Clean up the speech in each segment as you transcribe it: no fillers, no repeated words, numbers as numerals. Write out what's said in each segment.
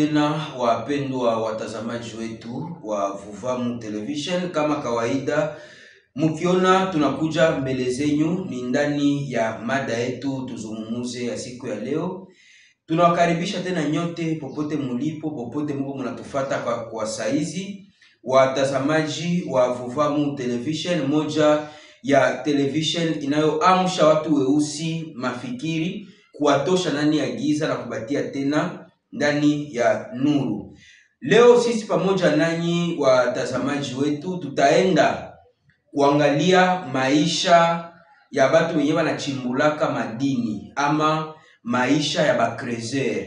tena wapendwa watazamaji wetu wa Vuvamu Television. Kama kawaida, mkiona tunakuja mbele zenyu ni ndani ya mada yetu tuzungumuze ya siku ya leo. Tunawakaribisha tena nyote popote mulipo, popote mko mnatufuata kwa saizi, watazamaji wa Vuvamu Television, moja ya television inayoamsha watu weusi mafikiri, kuwatosha ndani ya giza na kubatia tena ndani ya nuru. Leo sisi pamoja nanyi watazamaji wetu tutaenda kuangalia maisha ya batu wenye banachimbulaka madini ama maisha ya bakrezer.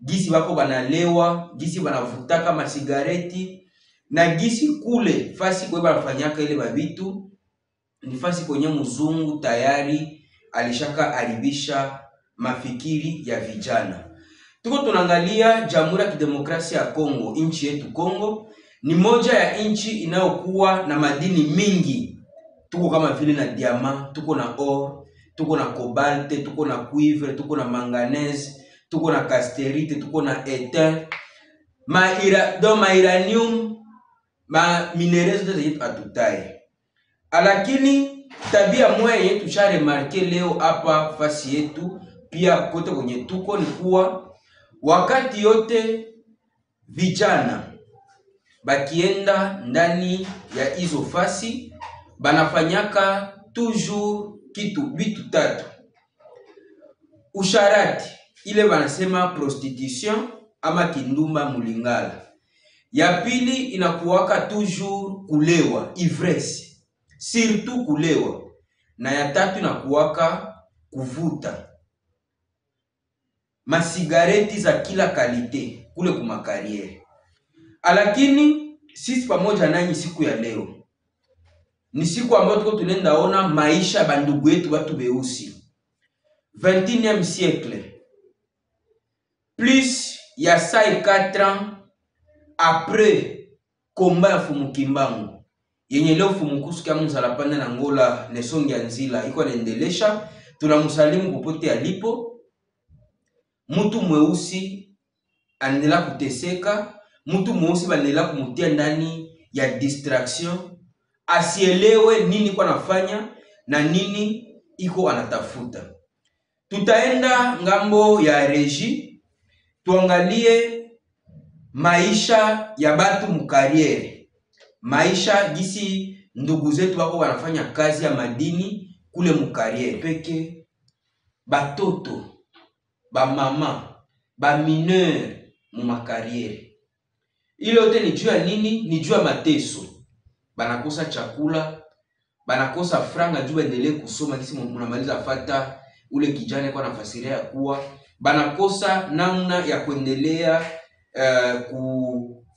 Gisi bako banalewa, gisi banavutaka masigareti, na gisi kule fasi kwe banafanyaka ile babitu ni fasi kwenye mzungu tayari alishaka alibisha mafikiri ya vijana. Tuko tunaangalia Jamhuri ya Kidemokrasia ya Kongo. Nchi yetu Kongo ni moja ya nchi inayokuwa na madini mingi. Tuko kama vile na diamant, tuko na or, tuko na cobalt, tuko na cuivre, tuko na manganese, tuko na casterite, tuko na étain, ma uranium, ma minerais zote atutai. Lakini tabia moja yetu tusha remarke leo hapa fasi yetu pia kote kwenye tuko ni kuwa wakati yote vijana bakienda ndani ya hizo fasi banafanyaka toujours bitu tatu. Usharati, ile banasema prostitution ama kindumba mulingala. Ya pili inakuwaka toujours kulewa, ivresse, surtout kulewa. Na ya tatu inakuwaka kuvuta masigareti za kila kalite kule kumakariere. Lakini sisi pamoja nanyi siku ya leo ni siku ambayo tuko tunaenda ona maisha bandugu yetu watu beusi 21e siècle, plus ya 4 ans après combat ya Fumukimbangu yenye leo Fumukusu kama mzalapanda na ngola nesongi ya nzila iko naendelesha. Tunamusalimu popote alipo. Mtu mweusi anaendelea kuteseka, mtu mweusi anaendelea kumutia ndani ya distraction, asielewe nini kwa nafanya na nini iko anatafuta. Tutaenda ngambo ya reji, tuangalie maisha ya batu mukariere, maisha gisi ndugu zetu wako wanafanya kazi ya madini kule mukariere peke, batoto, ba mama, ba mineur mu makariere. Ile yote ni juu ya nini? Ni juu ya mateso. Banakosa chakula, banakosa franga juu baendelee kusoma kisi mnamaliza fata ule kijana kwa nafasiria ya kuwa banakosa namna ya kuendelea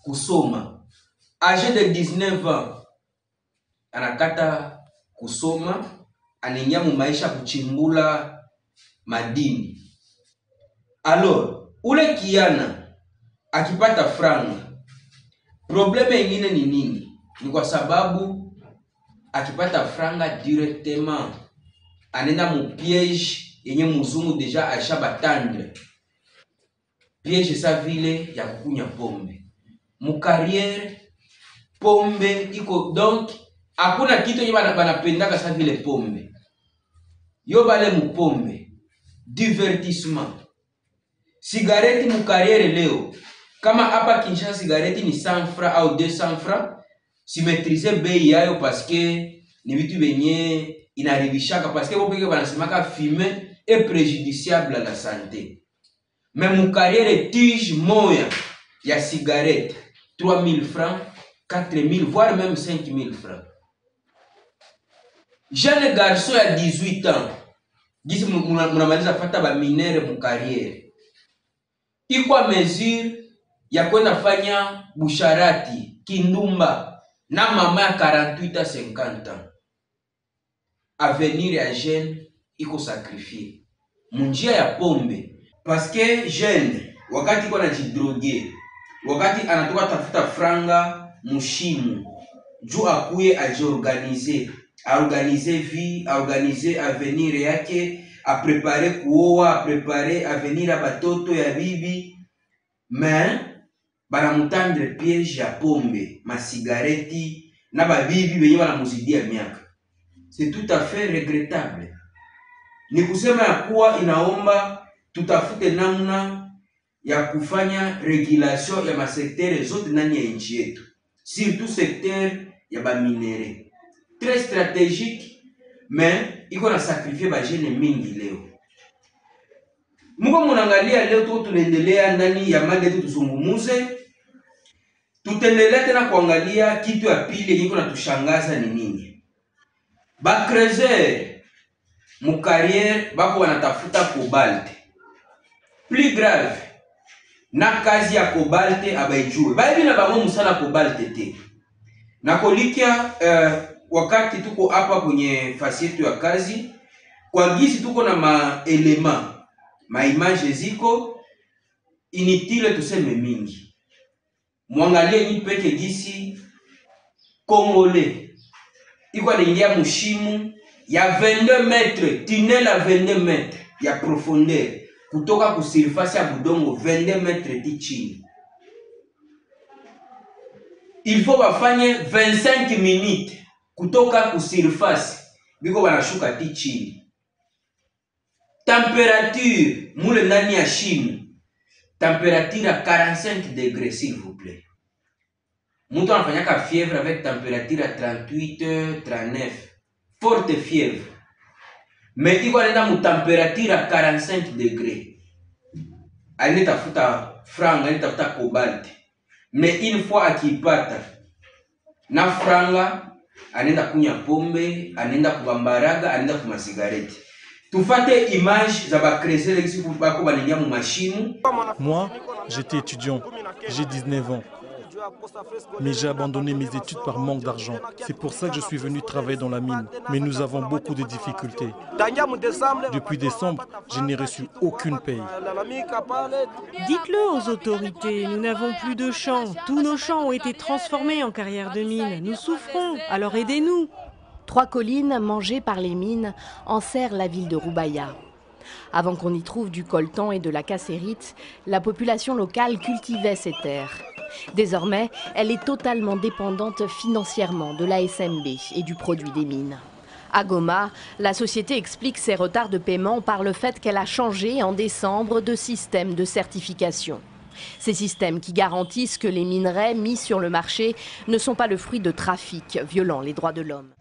kusoma. Âgé de 19 ans anakata kusoma, anaingia mu maisha kuchimbula madini. Alors, ule kiana akipata franga, probleme ingine ni nini? Ni kwa sababu akipata franga directement anenda mu piège yenye muzungu deja ashabatandre. Piège sa vile ya kukunya pombe. Mu carrière pombe iko, donc hakuna kitu yenye banapendaka sa vile pombe. Yo bale mu pombe, divertissement. Sigareti mu carrière leo, kama hapa Kinshasa sigareti ni 100 francs au 200 francs, si maîtriser bei yayo parce que ni vitu benye inaribishaka, parce que bopeke banasemaka fumer est préjudiciable à la santé. Mais mu carrière tige moya ya sigareti 3000 francs, 4000 voire même 5000 francs. Jeune garçon ya 18 ans, gisi munamaliza fata ba minere mu carrière, iko mesure ya kwenda fanya busharati, kindumba na mama ya 48 à 50 ans. Avenir ya jeune iko sacrifié munjia ya pombe, parce que jeune wakati iko anajidroger, wakati anatoka tafuta franga mushimu juu akuye aorganize vie, aorganize avenir yake, a préparer kuoa, a préparer avenir ya batoto ya bibi. Mais banamutandre piège ya pombe, masigareti na babibi benye banamuzidia miaka. C'est tout à fait regrettable. Ni kusema ya kuwa inaomba tutafute namna ya kufanya regulation ya masektere zote ndani ya nchi yetu, surtout secteur ya baminere très stratégique, mais iko na sacrifier ba jeune mingi leo. Muko munangalia leo tuko tunaendelea ndani ya mada yetu tuzungumuze. Tutaendelea tena kuangalia kitu ya pili yenye kuna tushangaza ni nini. Ba creuser mu carrière bako wanatafuta cobalt. Plus grave, na kazi ya cobalt abaijue. Baibi na bango musala cobalt te. Na kolikia wakati tuko hapa kwenye fasi yetu ya kazi, kwa gisi tuko na maelema, maimage ziko inutile tuseme mingi. Mwangalie ni peke gisi Congolais iko anaingia mushimu ya 22 metres, tunnel à 22 metres ya profondeur kutoka ku surface ya budongo 22 metres ti chini. Il faut bafanye 25 minutes kutoka ku surface biko banashuka ti chini. Température mule ndani ya shimo, température à 45 degrés s'il vous plaît. Mtu anafanyaka fièvre avec température à 38, 39, forte fièvre. Mais iko anaenda mu température à 45 degrés. Aende tafuta franga, aende tafuta cobalt. Mais une fois akipata na franga, anaenda kunya pombe, anaenda kubambaraga, anaenda kuma cigarette. Tufate image za ba creuser ici pour bako baningia mu machine. Moi, j'étais étudiant, j'ai 19 ans. Mais j'ai abandonné mes études par manque d'argent. C'est pour ça que je suis venu travailler dans la mine. Mais nous avons beaucoup de difficultés. Depuis décembre, je n'ai reçu aucune paye. Dites-le aux autorités, nous n'avons plus de champs. Tous nos champs ont été transformés en carrières de mine. Nous souffrons, alors aidez-nous. 3 collines mangées par les mines enserrent la ville de Roubaïa. Avant qu'on y trouve du coltan et de la cassérite, la population locale cultivait ces terres. Désormais, elle est totalement dépendante financièrement de la SMB et du produit des mines. À Goma, la société explique ses retards de paiement par le fait qu'elle a changé en décembre de système de certification. Ces systèmes qui garantissent que les minerais mis sur le marché ne sont pas le fruit de trafics violant les droits de l'homme.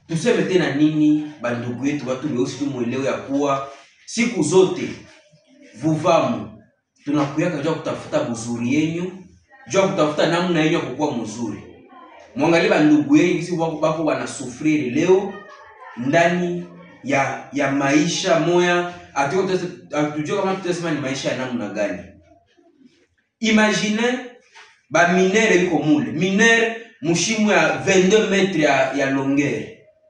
Siku zote vuvamu tunakuya kujua kutafuta buzuri yenyu, jua kutafuta namna yenyu kukua mzuri. Mwangalie bandugu yenu sisi bako wanasufiri leo ndani ya maisha moya, atujua kama tutasema ni maisha ya namna gani. Imagine ba minere biko mule, minere mushimu ya 22 metres ya longueur,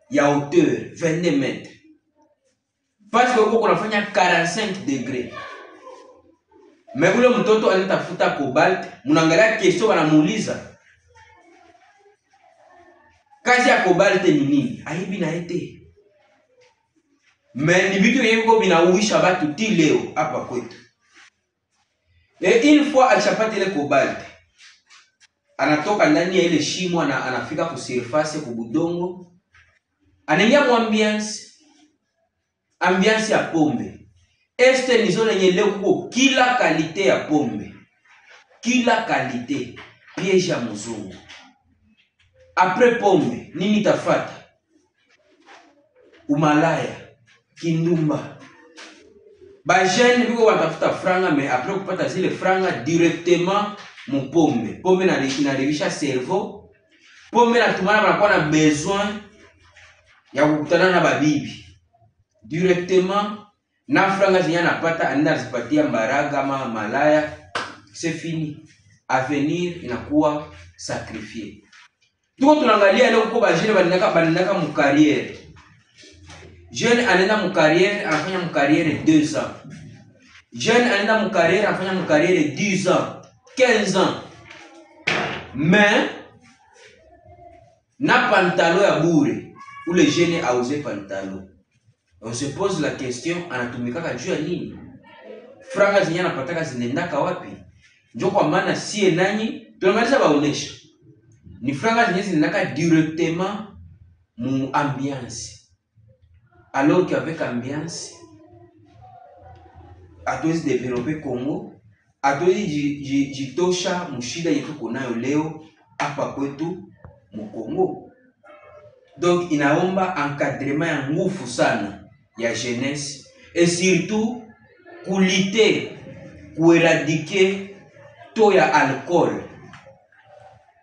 ya hauteur 22 metres. Parce que uko unafanya 45 degrés. Mais ule mtoto anatafuta cobalt, mnaangalia kesho wanamuuliza kazi ya cobalt ni nini? Aibi na ete. Mais ni vitu yenyewe vinauisha watu ti leo hapa kwetu. Et une fois alishapata ile cobalt, anatoka ndani ya ile shimo anafika ku surface ku budongo. Anaingia mu ambiance ya pombe. Este ni zone yenye leo kuko kila kalite ya pombe. Kila kalite. Piège ya mzungu. Après pombe, nini tafata? Umalaya, kindumba. Ba jeune biko watafuta franga, mais après kupata zile franga directement mu pombe. Pombe inaribisha cerveau. Pombe natumana wanakuwa na besoin ya kukutana na babibi. Directement na franga zenye anapata anaenda zipatia mbaraga ama malaya, c'est fini. Avenir inakuwa sacrifié. Tuko tunaangalia leo kwa bajene bandaka mu carrière. Jeune anaenda mu carrière, anafanya mu carrière 2 ans. Jeune anaenda mu carrière, anafanya mu carrière 10 ans, 15 ans. Mais na pantalon ya bure, ou le jeune a osé pantalon. On se pose la question, anatumika juu ya nini? Franga zenye anapataka zinaendaka wapi? Njo kwa maana sie nanyi tunamaliza baonesha ni franga zenye zinaka directement mu ambiance, alors qu'avec ambiance hatuwezi developer Congo, hatuwezi jitosha mushida yetu kunayo leo hapa kwetu mu Congo. Donc inaomba encadrement ya nguvu sana ya jeunesse et surtout kulite kueradike to ya alcool.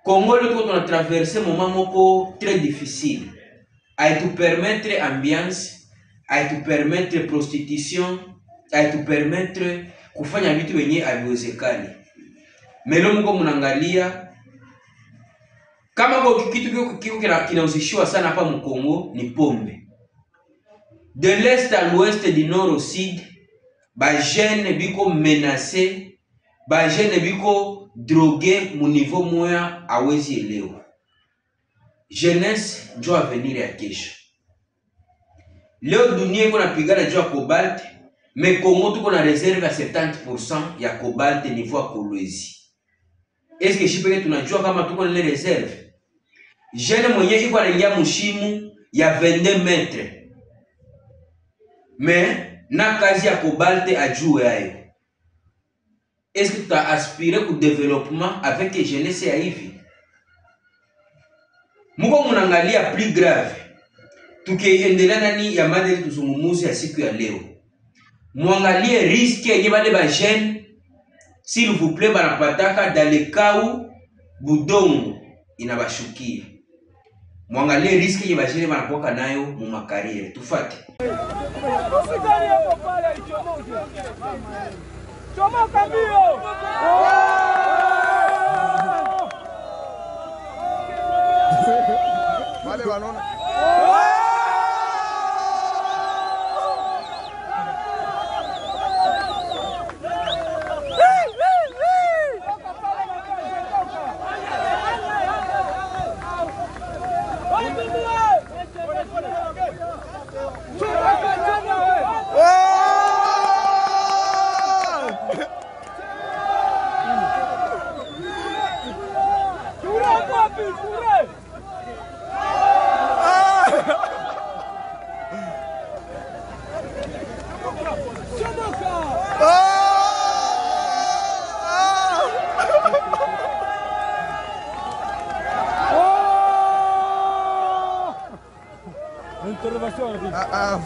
Congo le on a traversé moment moko très difficile. A te permettre ambiance, a te permettre prostitution, a te permettre kufanya vitu wenye haviwezekani. Melo mko mnaangalia kama kwa kitu kiko kinauzishiwa sana hapa mu Congo ni pombe. De l'est à l'ouest, du nord au sud, ba jeune biko menacé, ba jeune biko drogué mu niveau moya awezi elewa. Jeunesse njo avenir ya kesho. Leo dunia iko napigana juu ya cobalt, mais Congo tuko na reserve ya 70% ya cobalt niveau ya Kolwezi. Est-ce que shipeke tunajua kama tuko na reserve? Jeune mwenye iko anaingia mushimu ya 22 metres. Mais na kazi ya cobalt ajue yayo. Est-ce que tu as aspiré au développement avec jeunesse ya hivi? Muko munangalia plus grave. Tukiendelea ndani ya mada tuzungumuzi ya siku ya leo. Muangalie risque yenye bale ba jeune s'il vous plaît banapataka dans le cas où budongo inabashukia. Muangalie risque yenye ba jeune banapoka nayo mu makariere. Tufate. Choma cambio. Vale, balón.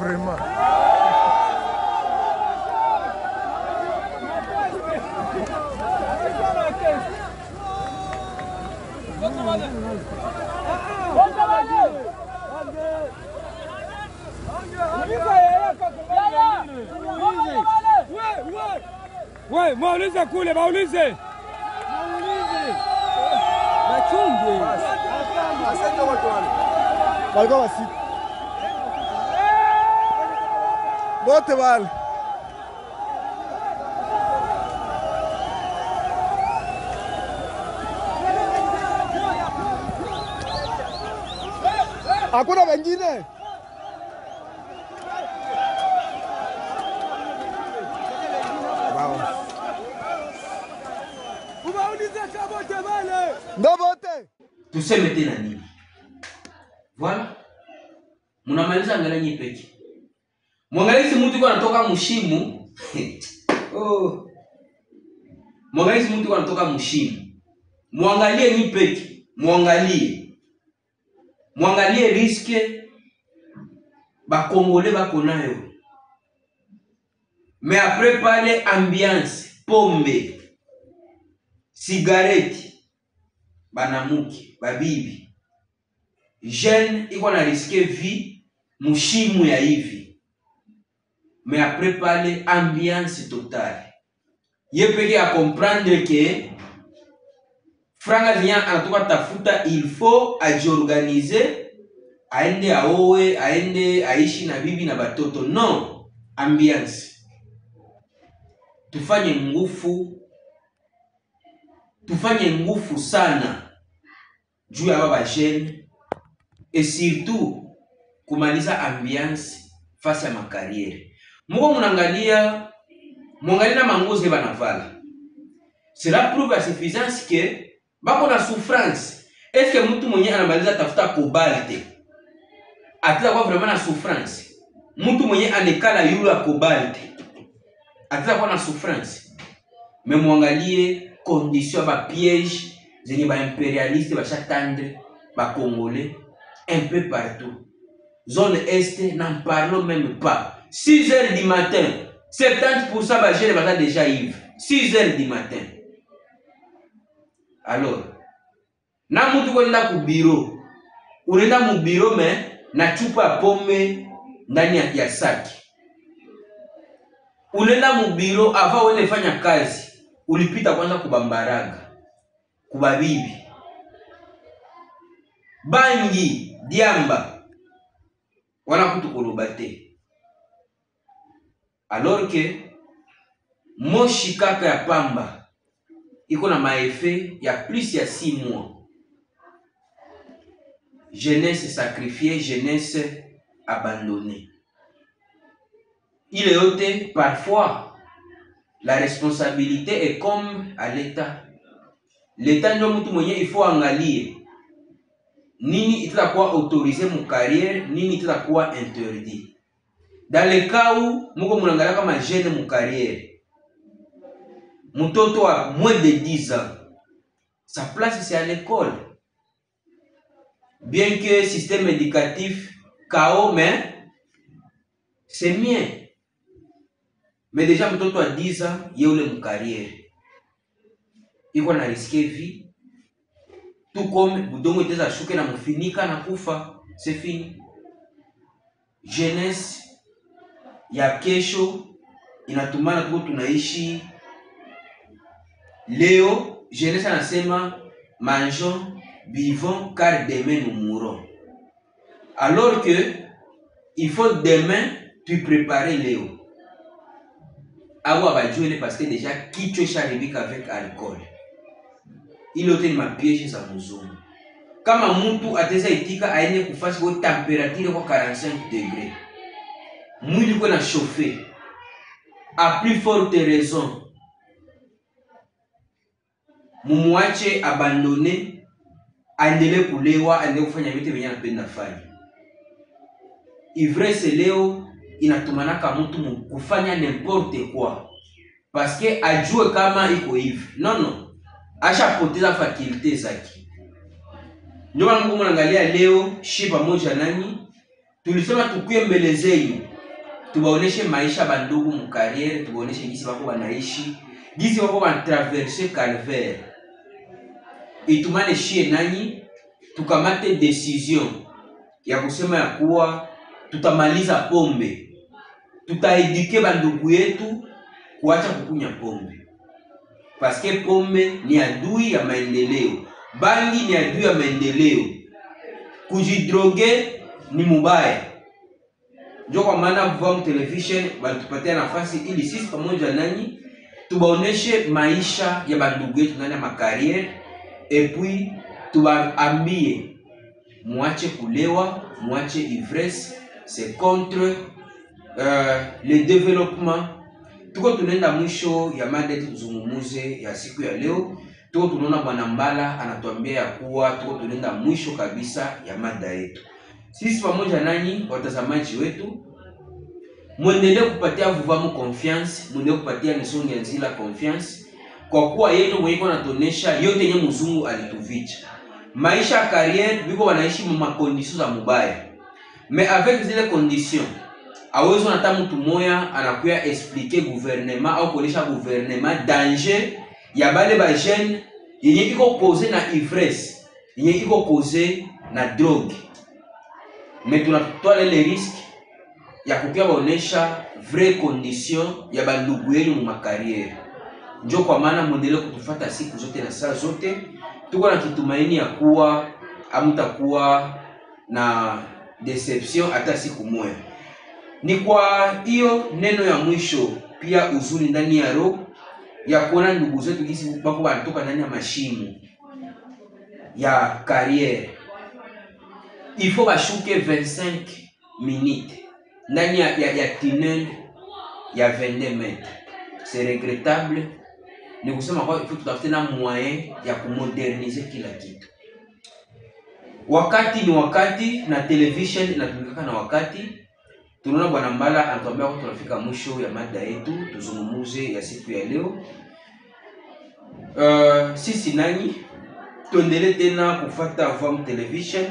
Vraiment. Ouais, waulize kule, waulize. Bachunge. Asante watu wale. Walikuwa wasi. Bote wale. Hakuna wengine. Tuseme tena nini? Voilà. Munamaliza angalia nyipeki. Mwangalie mtu kwa anatoka mushimu. Oh. Mwangalie mtu kwa anatoka mushimu. Muangalie nyipeki. Muangalie. Muangalie risque ba Congolais bako nayo. Mais après parler ambiance, pombe, cigarette, banamuki, babibi. Jeune iko na risque vie mushimu ya hivi. Mais après parler ambiance totale. Yepeke a comprendre que franga vient anatoka tafuta, il faut ajiorganiser, aende aowe, aende aishi na bibi na batoto. Non, ambiance. Tufanye ngufu sana juu ya baba jeune et surtout kumaliza ambiance face ya makariere. Muko muangalia na mangozi banavala. Cela prouve à suffisance que bako na souffrance. Est-ce que mtu mwenye anamaliza tafuta cobalt atila kwa vraiment na souffrance? Mtu mwenye anekala yule cobalt atila kwa na souffrance? Mais mwangalie condition ba piège zenye ba impérialiste ba chatendre ba congolais un peu partout. Zone Est, n'en parlons même pas. 6 heures du matin, 70% ba jeunes bata déjà ivres. 6 heures du matin. Alors, na mtu kwenda ku bureau. Unaenda mu bureau mais na chupa ya pombe ndani ya saki. Unaenda mu bureau avant uende fanya kazi. Ulipita kwanza kubambaraga. Kubabibi. Bangi, diamba. Wana kutukulubate. Alors que moshi kaka ya pamba iko na maeffet ya plus ya 6 mois. Jeunesse sacrifiée, jeunesse abandonnée. Il est ôté parfois la responsabilité est comme à l'État. L'État ndio mtu mwenye il faut angalie nini itakuwa autorisé mu carrière, nini itakuwa interdit. Dans le cas où muko munangalia kama jeune mu carrière, mtoto wa moins de 10 ans, sa place c'est à l'école. Bien que système éducatif chaos, mais c'est mien. Mais déjà mtoto wa 10 ans, yule mu carrière. Iko na risquer vie. Tout comme budongo iteza shuke na mufinika na kufa, c'est fini. Jeunesse ya kesho inatumana tuko tunaishi leo. Jeunesse anasema mangeons, vivons car demain nous mourrons. Alors que il faut demain tu préparer Léo. Awa bajuele parce que déjà qui tu es charibik avec alcool. Il ote ni mapiège za muzungu. Kama mtu ateza itika aende kufasi kwa température kwa 45 degrés. Mwili kwa na chauffer. A plus forte raison. Mumuache abandonné, aendele kulewa, aendele kufanya vitu venye anapenda fanya. Ivresse leo inatumanaka mtu kufanya n'importe quoi. Parce que ajue kama iko hivi. Non. Asha poteza faculté zake. Ndio maana mnaangalia leo shi pamoja nani tulisema tukuye mbele zenu. Tubaoneshe maisha bandugu mu carrière, tubaoneshe jinsi wako wanaishi, jinsi wako wanatraverser calvaire. Itumane shie nani tukamate decision ya kusema ya kuwa tutamaliza pombe. Tutaeduke bandugu yetu kuacha kukunya pombe. Parce que pombe ni adui ya maendeleo. Bangi ni adui ya maendeleo. Kujidroge ni mubaya. Ndio kwa maana Vuvamu Television balitupatia nafasi ili sisi pamoja nanyi tubaoneshe maisha ya bandugu yetu ndani ya makariere, et puis tubaambie muache kulewa, muache ivresse, c'est contre le développement. Tuko tunaenda mwisho ya mada yetu tuzungumuze ya siku ya leo. Tuko tunaona Bwana Mbala anatuambia ya kuwa tuko tunaenda mwisho kabisa ya mada yetu. Sisi pamoja nanyi watazamaji wetu, muendelee kupatia Vuvamu confiance, muendelee kupatia Nisonge Nzila confiance, kwa kuwa yeye ndio mwenye anatonesha yote yenye mzungu alituvicha. Maisha ya carrière biko wanaishi mu makonditions za mubaya. Mais avec zile conditions, awezo nata mtu moya anakuya expliquer gouvernement au kuonesha gouvernement danger ya bale ba jeune yenye iko cause na ivresse, yenye iko cause na drogue. Mais tunatoa les risques ya kukia waonesha vraie condition ya bandugu yenu mu makariere. Ndio kwa maana muendelee kutufuata siku zote na saa zote. Tuko na kitumaini ya kuwa hamtakuwa na deception hata siku moja. Ni kwa hiyo neno ya mwisho pia uzuni ndani ya roho ya kuona ndugu zetu jinsi bako wanatoka ndani ya mashimo ya carrière. Il faut bashuke 25 minutes ndani ya tunnel ya 22 mètres. C'est regrettable ni kusema kwa tutafute na moyen ya kumoderniser kila kitu. Wakati ni wakati na television inatumika na wakati. Tunaona Bwana Mbala anatuambia kwa tunafika mwisho ya mada yetu tuzungumuze ya siku ya leo. Sisi nanyi tuendelee tena kufuata Vuamu Television.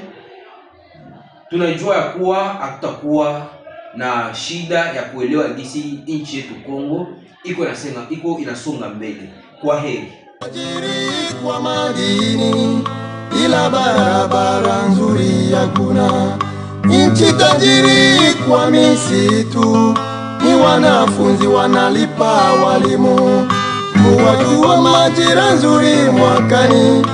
Tunajua ya kuwa hatutakuwa na shida ya kuelewa jinsi nchi yetu Kongo iko inasonga mbele. Kwa heri. Kwa madini ila barabara nzuri hakuna. Nchi tajiri kwa misitu, ni wanafunzi wanalipa walimu. Kuwajua majira nzuri mwakani,